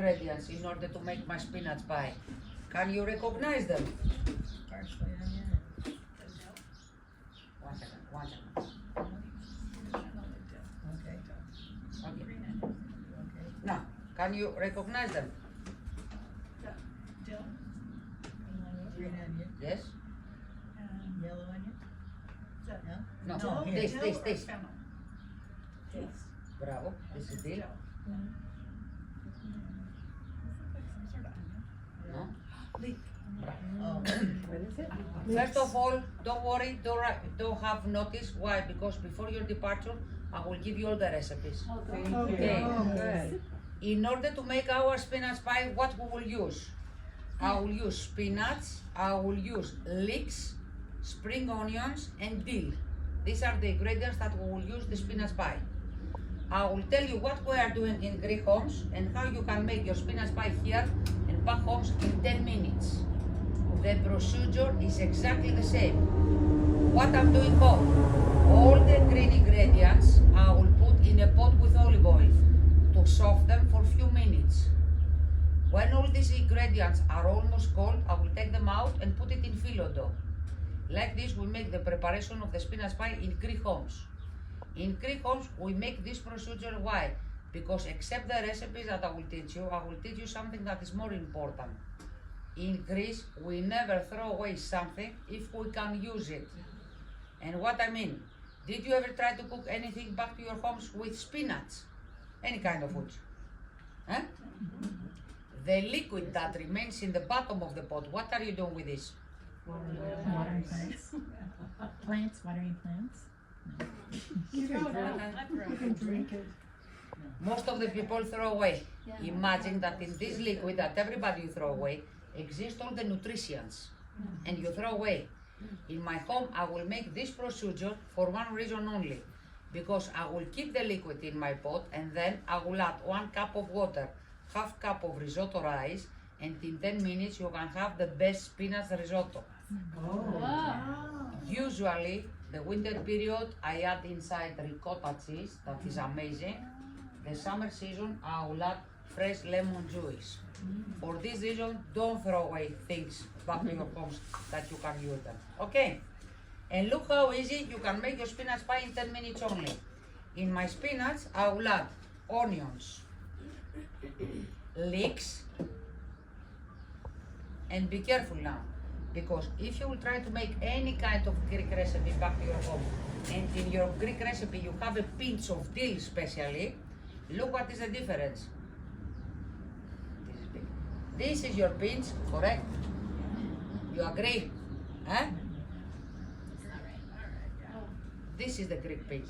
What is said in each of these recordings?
ingredients in order to make my spinach pie. Can you recognize them? Parsley, onion. One second. Okay. Okay. Okay. Now, can you recognize them? Dill. Green onion. Yes? Yellow onion. No. No, here. This. Fennel. This. Bravo. This is dill. No? Leek. Oh. What is it? First of all, don't worry, don't have notice. Why? Because before your departure, I will give you all the recipes. Okay. Oh, good. In order to make our spinach pie, what we will use? I will use spinach, I will use leeks, spring onions, and dill. These are the ingredients that we will use the spinach pie. I will tell you what we are doing in Greek homes and how you can make your spinach pie here and back homes in 10 minutes. The procedure is exactly the same. What I'm doing home, all the green ingredients I will put in a pot with olive oil to soak them for a few minutes. When all these ingredients are almost cold, I will take them out and put it in phyllo dough. Like this, we make the preparation of the spinach pie in Greek homes. In Greek homes, we make this procedure. Why? Because except the recipes that I will teach you something that is more important. In Greece, we never throw away something if we can use it. And what I mean, did you ever try to cook anything back to your homes with spinach? Any kind of food? Huh? The liquid that remains in the bottom of the pot, what are you doing with this? Watering plants. Watering plants. You can drink it. Most of the people throw away. Imagine that in this liquid that everybody throw away, exist all the nutrients, and you throw away. In my home, I will make this procedure for one reason only, because I will keep the liquid in my pot and then I will add 1 cup of water, half cup of risotto rice, and in 10 minutes you can have the best spinach risotto. Usually, the winter period, I add inside ricotta cheese, that is amazing. The summer season, I will add fresh lemon juice. For this reason, don't throw away things back to your homes that you can use them. Okay? And look how easy you can make your spinach pie in 10 minutes only. In my spinach, I will add onions, leeks, and be careful now, because if you will try to make any kind of Greek recipe back to your home, and in your Greek recipe you have a pinch of dill especially, look what is the difference. This is your pinch, correct? You agree? Huh? This is the Greek pinch.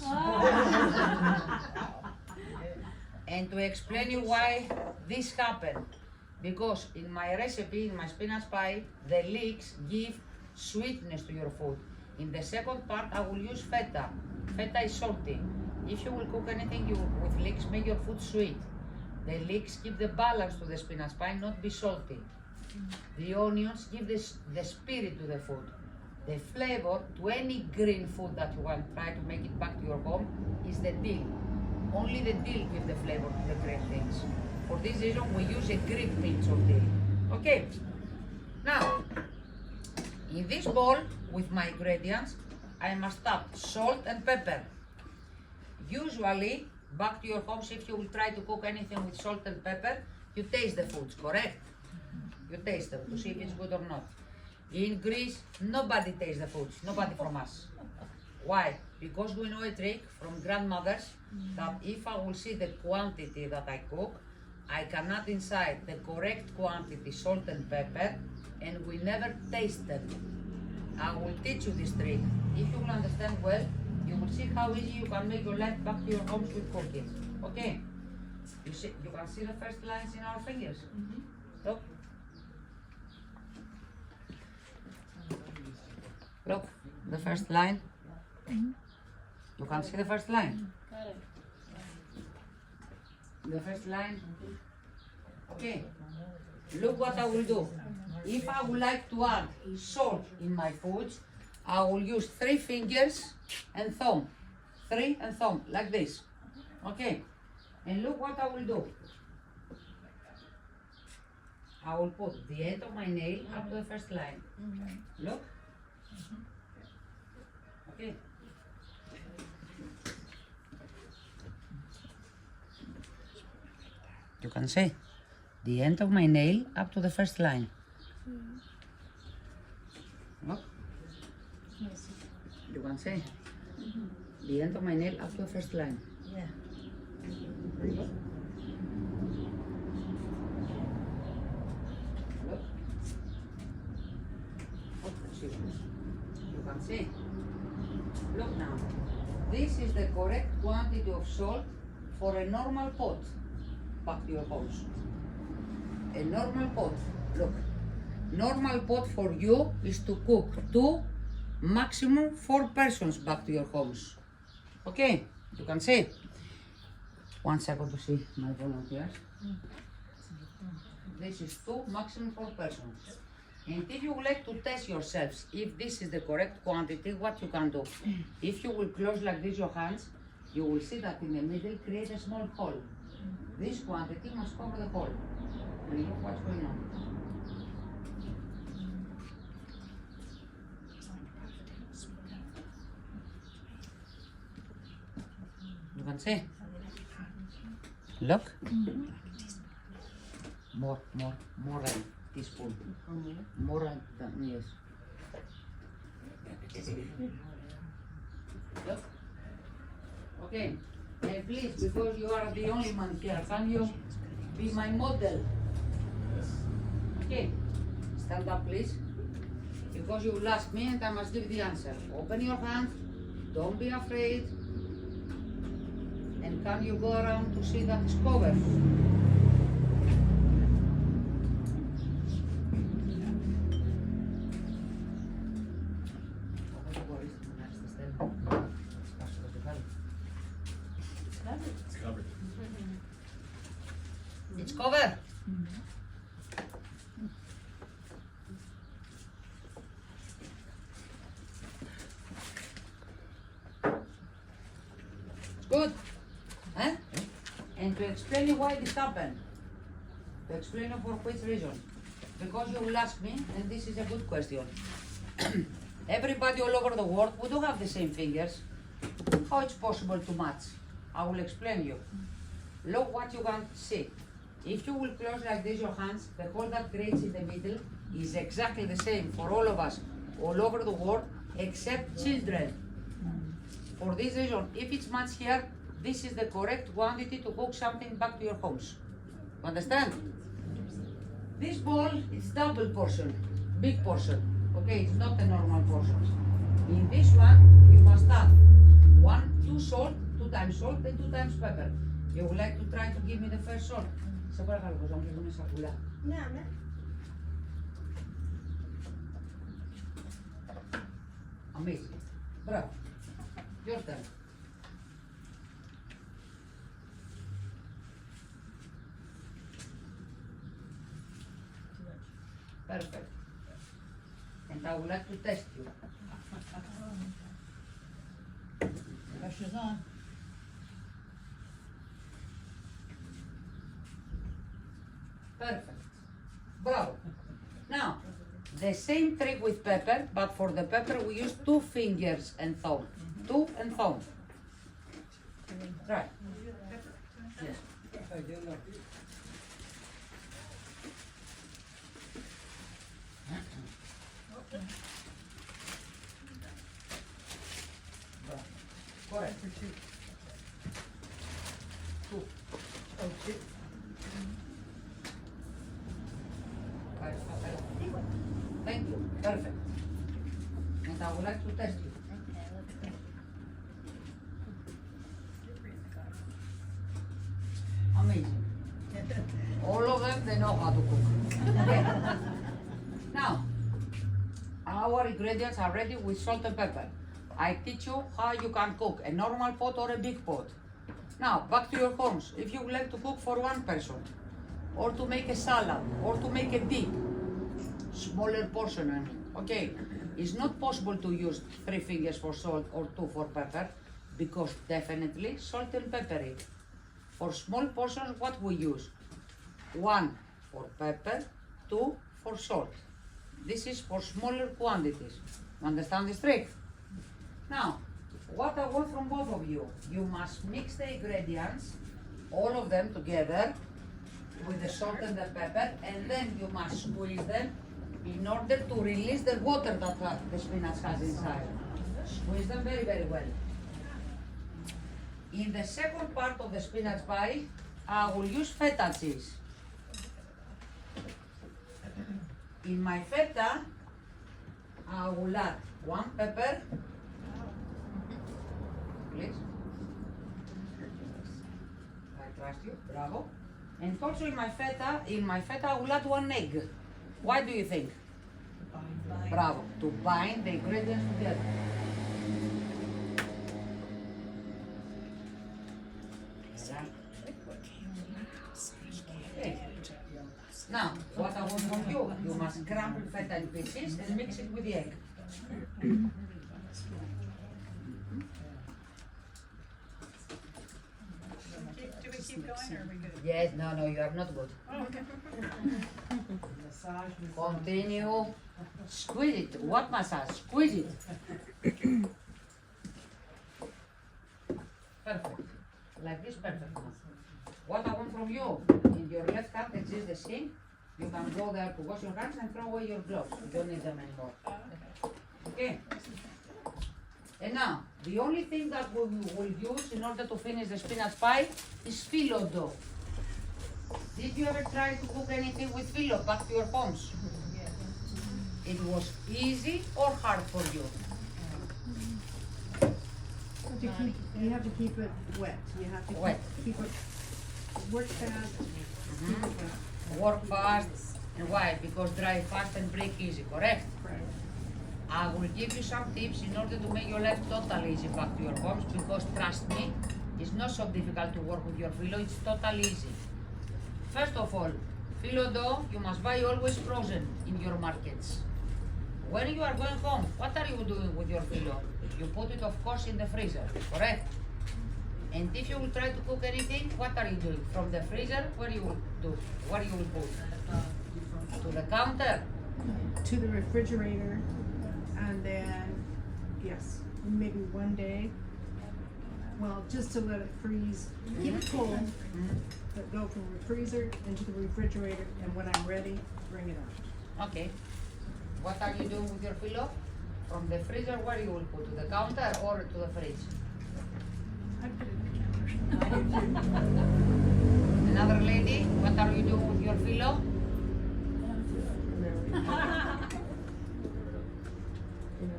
And to explain you why this happened, because in my recipe, in my spinach pie, the leeks give sweetness to your food. In the second part, I will use feta. Feta is salty. If you will cook anything with leeks, make your food sweet. The leeks give the balance to the spinach pie, not be salty. The onions give the spirit to the food. The flavor to any green food that you want to try to make it back to your home is the dill. Only the dill gives the flavor to the green things. For this reason, we use a Greek pinch of dill. Okay. Now, in this bowl with my ingredients, I must add salt and pepper. Usually, back to your homes, if you will try to cook anything with salt and pepper, you taste the foods, correct? You taste them to see if it's good or not. In Greece, nobody tastes the foods, nobody from us. Why? Because we know a trick from grandmothers that if I will see the quantity that I cook, I can add inside the correct quantity salt and pepper, and we never taste them. I will teach you this trick. If you will understand well, you will see how easy you can make your life back to your homes with cooking. Okay? You can see the first lines in our fingers. Look. Look, the first line. You can see the first line. The first line. Okay. Look what I will do. If I would like to add salt in my foods, I will use 3 fingers and thumb. 3 and thumb, like this. Okay. And look what I will do. I will put the end of my nail up to the first line. Look. Okay. You can see the end of my nail up to the first line. Look. You can see the end of my nail up to the first line. Yeah. Look. Look. You can see. Look now. This is the correct quantity of salt for a normal pot. Back to your house. A normal pot. Look. Normal pot for you is to cook 2, maximum 4 persons back to your homes. Okay? You can see. 1 second to see my volunteers. This is 2, maximum 4 persons. And if you would like to test yourselves if this is the correct quantity, what you can do? If you will close like this your hands, you will see that in the middle create a small hole. This quantity must cover the hole. And look what's going on. You can see. Look. More than teaspoon. More than, yes. Look. Okay. And please, because you are the only man here, can you be my model? Okay. Stand up, please. Because you will ask me and I must give the answer. Open your hand. Don't be afraid. And can you go around to see that it's covered? It's covered. It's covered. Good. Huh? And to explain you why this happened. To explain you for which reason. Because you will ask me, and this is a good question. Everybody all over the world, we don't have the same fingers. How it's possible to match? I will explain you. Look what you can see. If you will close like this your hands, the hole that creates in the middle is exactly the same for all of us, all over the world, except children. For this reason, if it's matched here, this is the correct quantity to cook something back to your homes. You understand? This bowl is double portion, big portion. Okay, it's not a normal portion. In this one, you must add 2 salt, 2 times salt and 2 times pepper. You would like to try to give me the first salt? Σε παρακαλώ, πως όμως έχουμε σακούλα. Ναι. Amazing. Bravo. Your turn. Perfect. And I would like to test you. Pressure's on. Perfect. Bravo. Now, the same trick with pepper, but for the pepper we use 2 fingers and thumb. 2 and thumb. Right. Yes. Bravo. Correct. 2. Oh, 2. Thank you. Perfect. And I would like to test you. Okay, let's go. Amazing. All of them, they know how to cook. Okay. Now, our ingredients are ready with salt and pepper. I teach you how you can cook a normal pot or a big pot. Now, back to your homes. If you would like to cook for 1 person, or to make a salad, or to make a dip, smaller portion, okay, it's not possible to use 3 fingers for salt or 2 for pepper, because definitely salt and pepper it. For small portions, what we use? 1 for pepper, 2 for salt. This is for smaller quantities. You understand this trick? Now, what I want from both of you, you must mix the ingredients, all of them together, with the salt and the pepper, and then you must squeeze them in order to release the water that the spinach has inside. Squeeze them very, very well. In the second part of the spinach pie, I will use feta cheese. In my feta, I will add 1 pepper, please. I trust you, bravo. And also in my feta, I will add 1 egg. Why do you think? Bravo, to bind the ingredients together. Okay. Now, what I want from you, you must crumble feta in pieces and mix it with the egg. Do we keep going or are we good? Yes, no, you are not good. Oh, okay. Continue. Squeeze it. What massage? Squeeze it. Perfect. Like this, perfect. What I want from you, in your left hand exists the sink. You can go there to wash your hands and throw away your gloves. You don't need them anymore. Okay. And now, the only thing that we will use in order to finish the spinach pie is phyllo dough. Did you ever try to cook anything with phyllo back to your homes? It was easy or hard for you? You have to keep it wet. You have to Wet. keep it, work fast, keep it wet. Work fast. And why? Because dry fast and break easy, correct? Correct. I will give you some tips in order to make your life totally easy back to your homes, because trust me, it's not so difficult to work with your phyllo, it's totally easy. First of all, phyllo dough you must buy always frozen in your markets. When you are going home, what are you doing with your phyllo? You put it of course in the freezer, correct? And if you will try to cook anything, what are you doing? From the freezer, where you will do? Where you will put? To the counter? To the refrigerator, and then, yes, maybe one day, well, just to let it freeze, keep it cold, but go from the freezer into the refrigerator, and when I'm ready, bring it out. Okay. What are you doing with your phyllo? From the freezer, where you will put? To the counter or to the fridge? I put it in the counter. Another lady, what are you doing with your phyllo?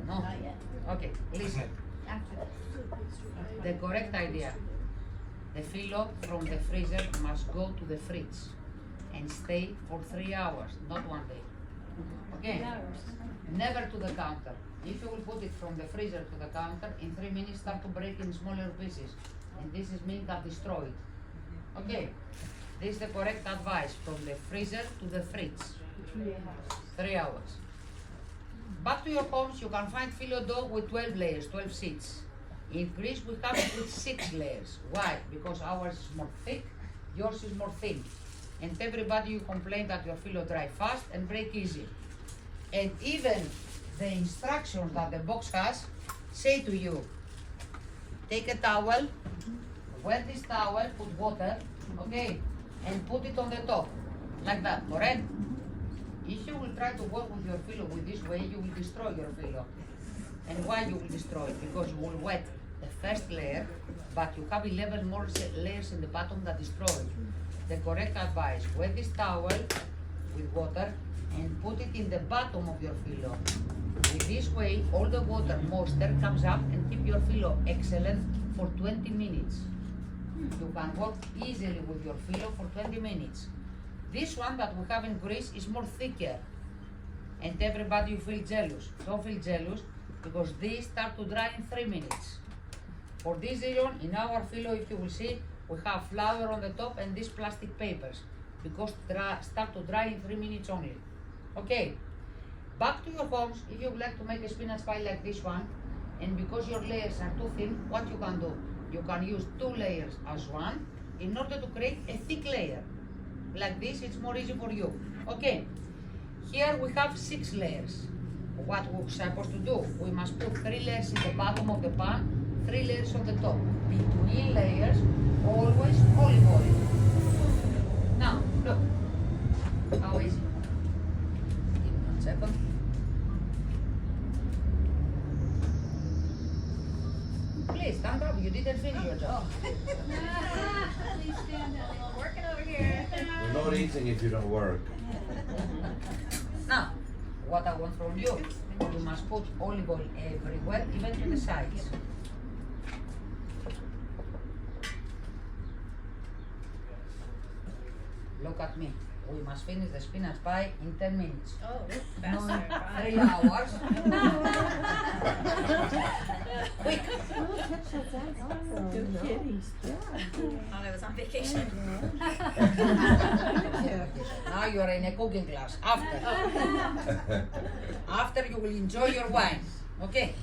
No. Okay, listen. The correct idea. The phyllo from the freezer must go to the fridge and stay for 3 hours, not 1 day. Okay? Never to the counter. If you will put it from the freezer to the counter, in 3 minutes start to break in smaller pieces. And this is mean that destroy it. Okay? This is the correct advice, from the freezer to the fridge. 3 hours. Back to your homes, you can find phyllo dough with 12 layers, 12 sheets. In Greece, we have it with 6 layers. Why? Because ours is more thick, yours is more thin. And everybody you complain that your phyllo dry fast and break easy. And even the instructions that the box has say to you, take a towel, wet this towel, put water, okay, and put it on the top, like that, correct? If you will try to work with your phyllo with this way, you will destroy your phyllo. And why you will destroy it? Because you will wet the first layer, but you have 11 more layers in the bottom that destroy it. The correct advice, wet this towel with water and put it in the bottom of your phyllo. In this way, all the water moisture comes up and keep your phyllo excellent for 20 minutes. You can work easily with your phyllo for 20 minutes. This one that we have in Greece is more thicker, and everybody you feel jealous. Don't feel jealous, because these start to dry in 3 minutes. For this reason, in our phyllo, if you will see, we have flour on the top and these plastic papers, because start to dry in 3 minutes only. Okay, back to your homes. If you would like to make a spinach pie like this one, and because your layers are too thin, what you can do? You can use 2 layers as one in order to create a thick layer. Like this, it's more easy for you. Okay, here we have 6 layers. What we're supposed to do? We must put 3 layers in the bottom of the pan, 3 layers on the top. Between layers, always olive oil. Now, look. How easy. Give me 1 second. Please, stand up. You didn't finish your job. Please stand up. I'm working over here. You're not eating if you don't work. Now, what I want from you, you must put olive oil everywhere, even to the sides. Look at me. We must finish the spinach pie in 10 minutes. Oh, No, faster. 3 hours. Quick. Oh, I was on vacation. Now you are in a cooking class. After you will enjoy your wine. Okay.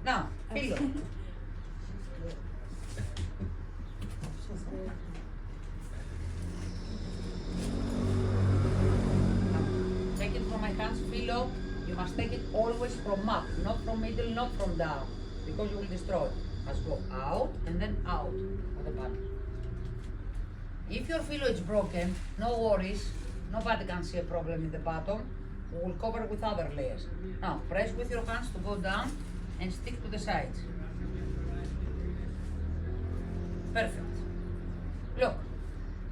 Now, fill it. Take it from my hands, fill up. You must take it always from up, not from middle, not from down, because you will destroy. Must go out and then out of the pan. If your filo is broken, no worries. Nobody can see a problem in the bottom. We will cover with other layers. Now, press with your hands to go down and stick to the sides. Perfect. Look,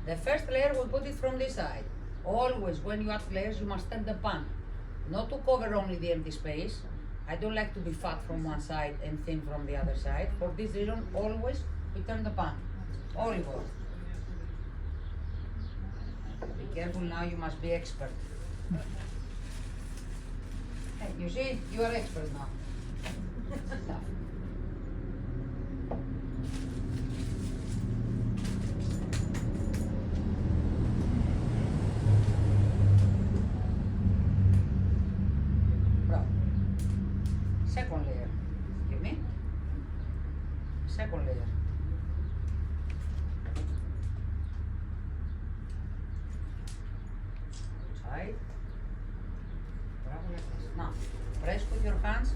the first layer we'll put it from this side. Always when you add layers, you must turn the pan. Not to cover only the empty space. I don't like to be fat from one side and thin from the other side. For this reason, always we turn the pan. Olive oil. Be careful now, you must be expert. Hey, you see, you are expert now. Bravo. Second layer. Give me. Second layer. Side. Bravo, like this. Now, press with your hands.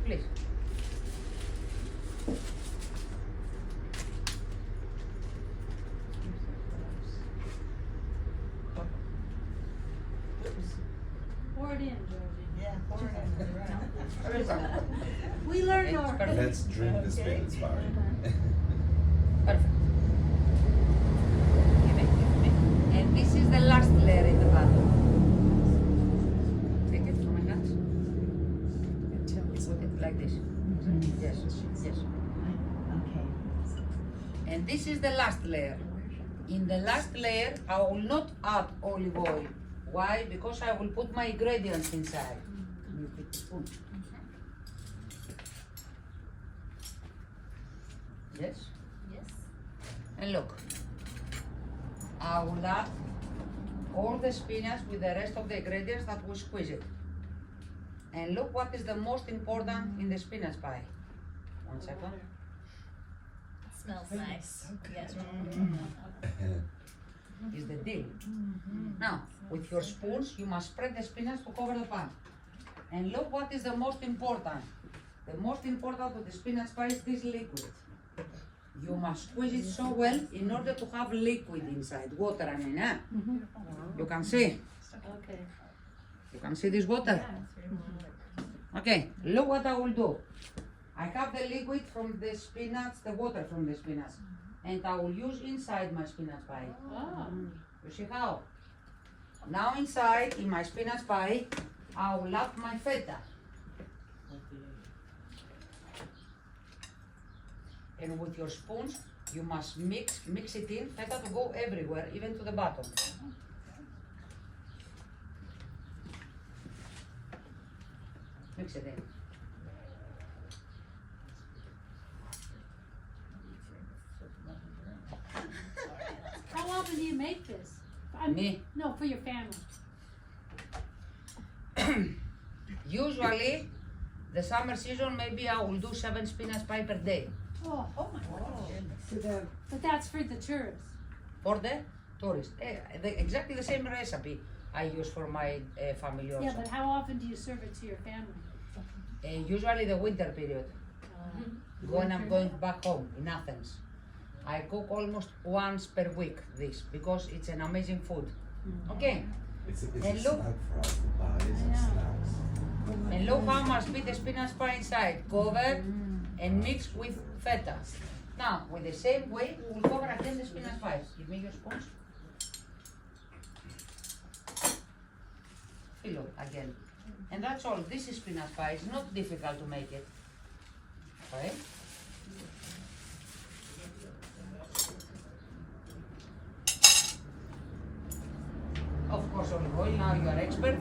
Please. Pour it in, Georgie. Yeah, pour it in, right. We learned It's our. perfect. Let's drink the spinach pie. Perfect. Give me. And this is the last layer in the bottom. Take it from my hands. Put it like this. Yes, yes. Okay. And this is the last layer. In the last layer, I will not add olive oil. Why? Because I will put my ingredients inside. Can you pick the spoon? Yes? Yes. And look, I will add all the spinach with the rest of the ingredients that we squeeze it. And look what is the most important in the spinach pie. 1 second. It smells nice. Yes. Is the dill. Now, with your spoons, you must spread the spinach to cover the pan. And look what is the most important. The most important with the spinach pie is this liquid. You must squeeze it so well in order to have liquid inside. Water, I mean, eh? You can see. Okay. You can see this water. Okay, look what I will do. I have the liquid from the spinach, the water from the spinach, and I will use inside my spinach pie. Oh. You see how? Now inside, in my spinach pie, I will add my feta. And with your spoons, you must mix it in, feta to go everywhere, even to the bottom. Mix it in. How often do you make this? Me? No, for your family. Usually, the summer season, maybe I will do 7 spinach pie per day. Oh, Oh my gosh. To the, but that's for the tourists. for the tourists. Exactly the same recipe I use for my family also. Yeah, but how often do you serve it to your family? Usually the winter period, when I'm going back home in Athens. I cook almost once per week this because it's an amazing food. Okay, It's And a look- snack for us, the pies and snacks. and look how much be the spinach pie inside, covered and mixed with feta. Now, with the same way, we will cover again the spinach pie. Give me your spoons. Fill it again. And that's all. This is spinach pie. It's not difficult to make it. Okay? Of course, olive oil. Now you are expert.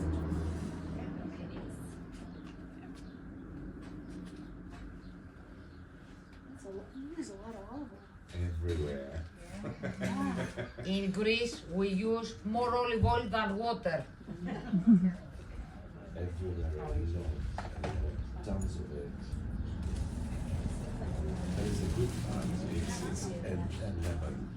You use a lot of olive oil. Everywhere. In Greece, we use more olive oil than water. Everywhere. Tons of it. That is a good part. It's and lemon.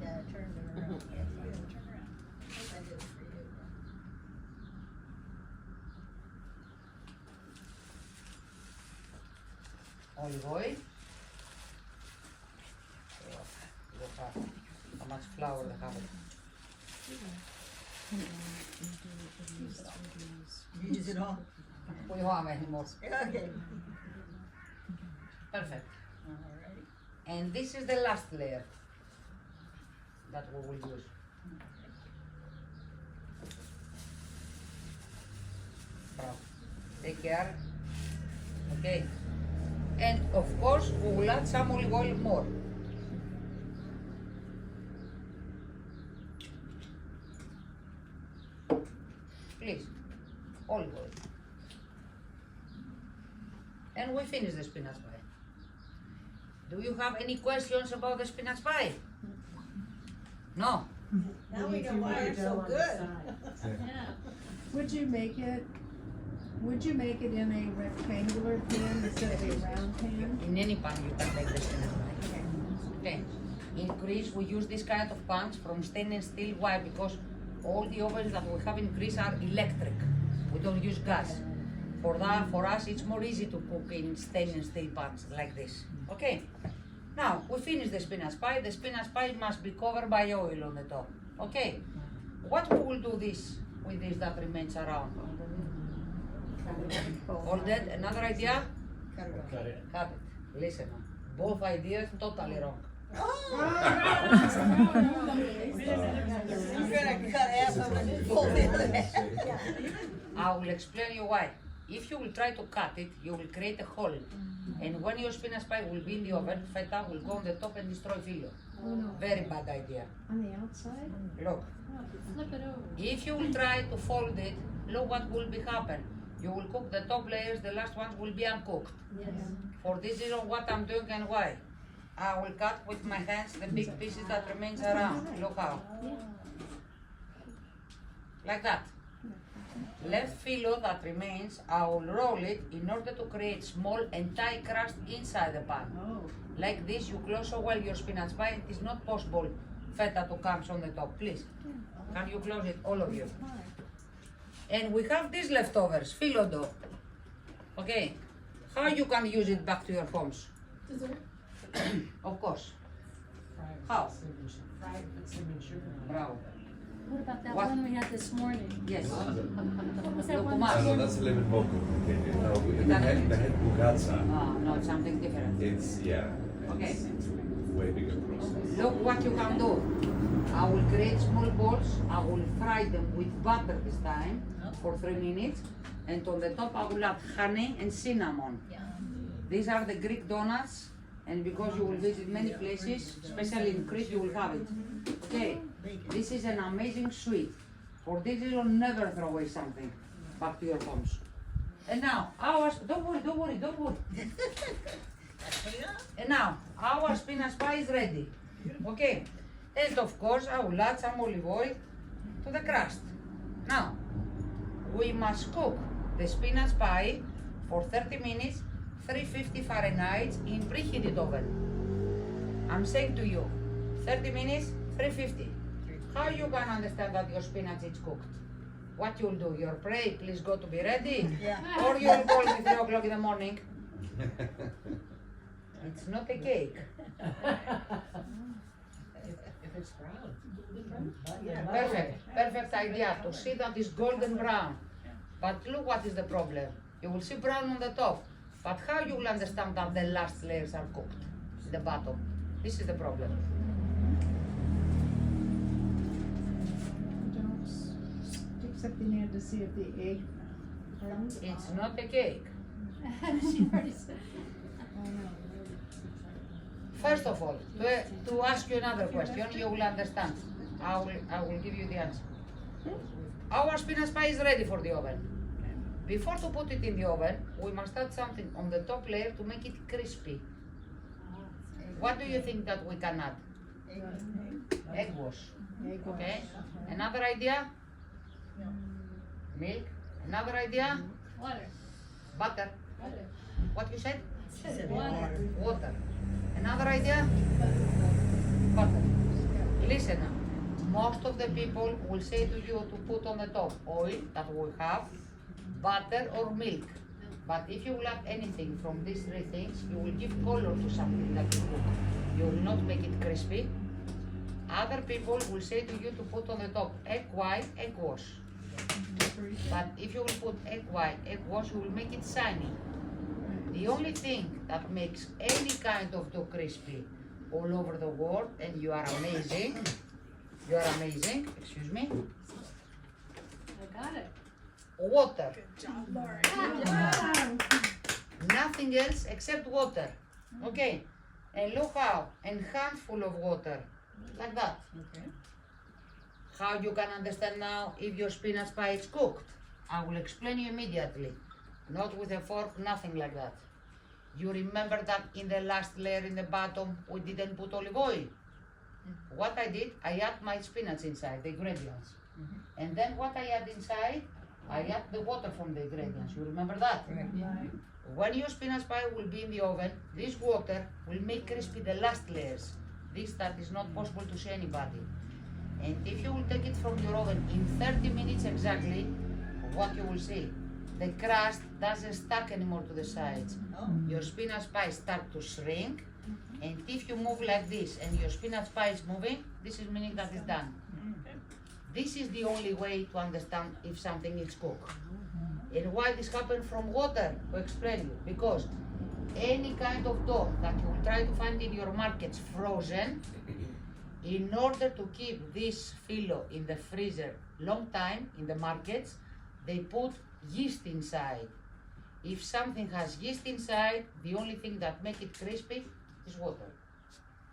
Olive oil. Look how much flour they have. You use it all? We don't have any more. Okay. Perfect. Alrighty. And this is the last layer that we will use. Bravo. Take care. Okay. And of course, we will add some olive oil more. Please, olive oil. And we finish the spinach pie. Do you have any questions about the spinach pie? No? Now we know why it's so good. Yeah. Would you make it in a rectangular pan instead of a round pan? In any pan you can make the spinach pie. Okay. In Greece we use this kind of pans from stainless steel. Why? Because all the ovens that we have in Greece are electric. We don't use gas. For us it's more easy to cook in stainless steel pans like this. Okay. Now we finish the spinach pie. The spinach pie must be covered by oil on the top. Okay. What we will do this with this that remains around? All that? Another idea? Cut it off. Cut it. Listen, both ideas totally wrong. You're gonna cut half of it and pull the other half. I will explain you why. If you will try to cut it, you will create a hole. And when your spinach pie will be in the oven, feta will go on the top and destroy filo. Oh no, Very bad idea. on the outside? Look, Flip it over. if you will try to fold it, look what will be happen. You will cook the top layers, the last ones will be uncooked. Yes. For this is what I'm doing and why. I will cut with my hands the big pieces that remains around. Look how. Like that. Left filo that remains, I will roll it in order to create small and tight crust inside the pan. Oh. Like this, you close so well your spinach pie, it is not possible feta to come on the top. Please, can you close it, all of you? And we have these leftovers, filo dough. Okay, how you can use it back to your homes? Of course. How? Bravo. What about that What? one we had this morning? Yes. What was that one Lokumar. this No, morning? that's a little bit more complicated. No, Italian. the head bucazza, Ah, no, it's something different. it's, yeah, Okay. it's way bigger process. Look what you can do. I will create small balls. I will fry them with butter this time for 3 minutes. And on the top I will add honey and cinnamon. These are the Greek donuts. And because you will visit many places, especially in Crete, you will have it. Okay, this is an amazing sweet. For this you will never throw away something back to your homes. And now, don't worry. And now, our spinach pie is ready. Okay, and of course I will add some olive oil to the crust. Now, we must cook the spinach pie for 30 minutes, 350 Fahrenheit in preheated oven. I'm saying to you, 30 minutes, 350. How you can understand that your spinach is cooked? What you'll do? You'll pray, please go to be ready? Yeah. Or you'll call me 3 o'clock in the morning? It's not a cake. If it's brown. Perfect idea to see that it's golden brown. But look what is the problem. You will see brown on the top. But how you will understand that the last layers are cooked? The bottom. This is the problem. Don't stick something in to see if the egg. Pardon? It's not a cake. She already said. First of all, to ask you another question, you will understand. I will give you the answer. Our spinach pie is ready for the oven. Before to put it in the oven, we must add something on the top layer to make it crispy. What do you think that we can add? Egg wash. Egg wash. Okay. Another idea? Milk. Another idea? Water. Butter. Water. What you said? Water. Water. Another idea? Butter. Listen now. Most of the people will say to you to put on the top oil that we have, butter or milk. But if you will add anything from these 3 things, you will give color to something that you cook. You will not make it crispy. Other people will say to you to put on the top egg white, egg wash. But if you will put egg white, egg wash, you will make it shiny. The only thing that makes any kind of dough crispy all over the world, and you are amazing, excuse me, I got it. water. Nothing else except water. Okay, and look how, and handful of water, like that. How you can understand now if your spinach pie is cooked? I will explain you immediately. Not with a fork, nothing like that. You remember that in the last layer in the bottom, we didn't put olive oil? What I did, I add my spinach inside, the ingredients. And then what I add inside, I add the water from the ingredients. You remember that? When your spinach pie will be in the oven, this water will make crispy the last layers. This that is not possible to see anybody. And if you will take it from your oven in 30 minutes exactly, what you will see, the crust doesn't stuck anymore to the sides. Your spinach pie start to shrink, and if you move like this and your spinach pie is moving, this is meaning that it's done. This is the only way to understand if something is cooked. And why this happens from water, to explain you, because any kind of dough that you will try to find in your markets frozen, in order to keep this filo in the freezer long time in the markets, they put yeast inside. If something has yeast inside, the only thing that make it crispy is water.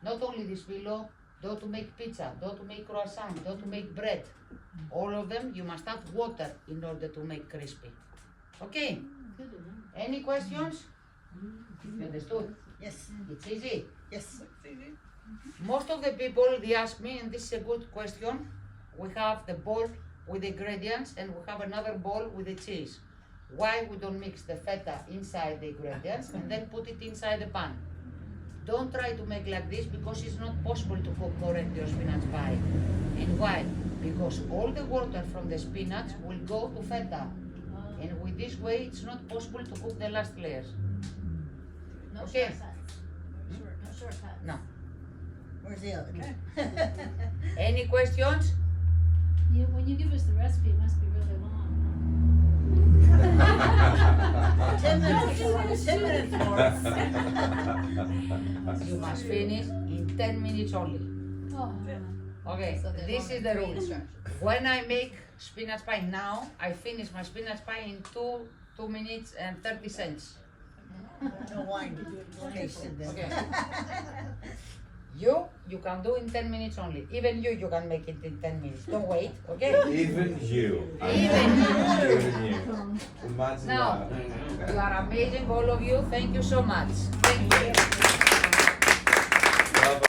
Not only this filo, dough to make pizza, dough to make croissant, dough to make bread. All of them, you must add water in order to make crispy. Okay? Any questions? You understood? Yes. It's easy. Yes. Most of the people, they ask me, and this is a good question, we have the bowl with the ingredients and we have another bowl with the cheese. Why we don't mix the feta inside the ingredients and then put it inside the pan? Don't try to make like this because it's not possible to cook correctly your spinach pie. And why? Because all the water from the spinach will go to feta. And with this way, it's not possible to cook the last layers. No Okay. shortcuts. No shortcuts. No. Where's the other? Any questions? When you give us the recipe, it must be really long. 10 minutes. 10 minutes more. You must finish in 10 minutes only. Oh. Okay, So there's this only is the 3 rule. instructions. When I make spinach pie now, I finish my spinach pie in 2 minutes and 30 cents. No wine. Tasted this. Okay. You can do in 10 minutes only. Even you can make it in 10 minutes. Don't wait, okay? Even you. Even Even you. Imagine Now, that. you are amazing, all of you. Thank you so much. Thank you.